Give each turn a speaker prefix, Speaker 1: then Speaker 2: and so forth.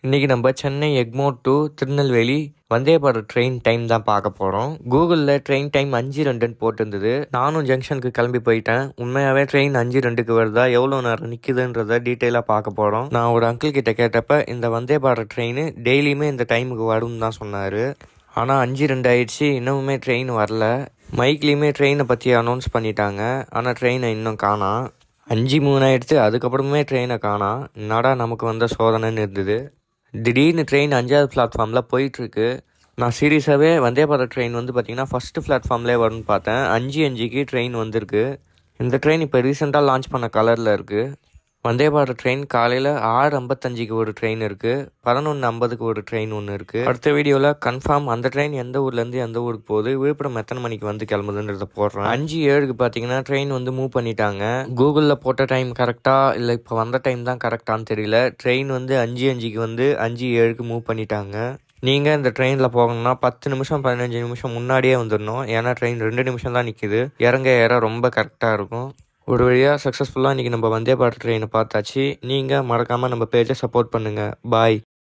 Speaker 1: இன்றைக்கி நம்ம Chennai Egmore to Tirunelveli Vande Bharat train time தான் பார்க்க போகிறோம். கூகுளில் ட்ரெயின் டைம் 5:02 போட்டிருந்தது. நானும் ஜங்ஷனுக்கு கிளம்பி போயிட்டேன். உண்மையாகவே ட்ரெயின் 5:02க்கு வருதா, எவ்வளோ நேரம் நிற்குதுன்றதை டீட்டெயிலாக பார்க்க போகிறோம். நான் ஒரு அங்கிள் கிட்ட கேட்டப்ப இந்த வந்தே பாரத் ட்ரெயின் டெய்லியுமே இந்த டைமுக்கு வரும்னு தான் சொன்னார். ஆனால் 5:02 ஆயிடுச்சு, இன்னமுமே ட்ரெயின் வரல. மைக்லேயுமே ட்ரெயினை பற்றி அனௌன்ஸ் பண்ணிட்டாங்க, ஆனால் ட்ரெயினை இன்னும் காணோம். 5:03 ஆயிடுச்சு, அதுக்கப்புறமே ட்ரெயினை காணோம். என்னடா நமக்கு வந்த சோதனைன்னு இருந்தது. திடீர்னு ட்ரெயின் 5வது பிளாட்ஃபார்மில் போயிட்டுருக்கு. நான் சீரியஸாகவே வந்தே பாரத் ட்ரெயின் பார்த்திங்கன்னா ஃபஸ்ட்டு பிளாட்ஃபார்ம்லேயே வரும்னு பார்த்தேன். 5:05க்கு ட்ரெயின் வந்திருக்கு. இந்த ட்ரெயின் இப்போ ரீசெண்டாக லான்ச் பண்ண கலரில் இருக்குது. வந்தே பாரத் ட்ரெயின் காலையில் 6:55க்கு ஒரு ட்ரெயின் இருக்குது, 11:50க்கு ஒரு ட்ரெயின் ஒன்று இருக்குது. அடுத்த வீடியோவில் கன்ஃபார்ம் அந்த ட்ரெயின் எந்த ஊர்லேருந்து எந்த ஊருக்கு போகுது, விழுப்புரம் எத்தனை மணிக்கு வந்து கிளம்புதுன்றதை போடுறேன். 5:07க்கு பார்த்தீங்கன்னா ட்ரெயின் மூவ் பண்ணிட்டாங்க. கூகுளில் போட்ட டைம் கரெக்டாக இல்லை இப்போ வந்த டைம் தான் கரெக்டானு தெரியல. ட்ரெயின் 5:05க்கு 5:07க்கு மூவ் பண்ணிட்டாங்க. நீங்கள் இந்த ட்ரெயினில் போகணும்னா 10 நிமிஷம் 15 நிமிஷம் முன்னாடியே வந்துடணும். ஏன்னா ட்ரெயின் 2 நிமிஷம் தான் நிற்கிது. இறங்க ஏற ரொம்ப கரெக்டாக இருக்கும். ஒரு வழியாக சக்ஸஸ்ஃபுல்லாக இன்றைக்கி நம்ம வந்தே பாரத் ட்ரெயினை பார்த்தாச்சு. நீங்கள் மறக்காமல் நம்ம பேஜை சப்போர்ட் பண்ணுங்கள். பாய்.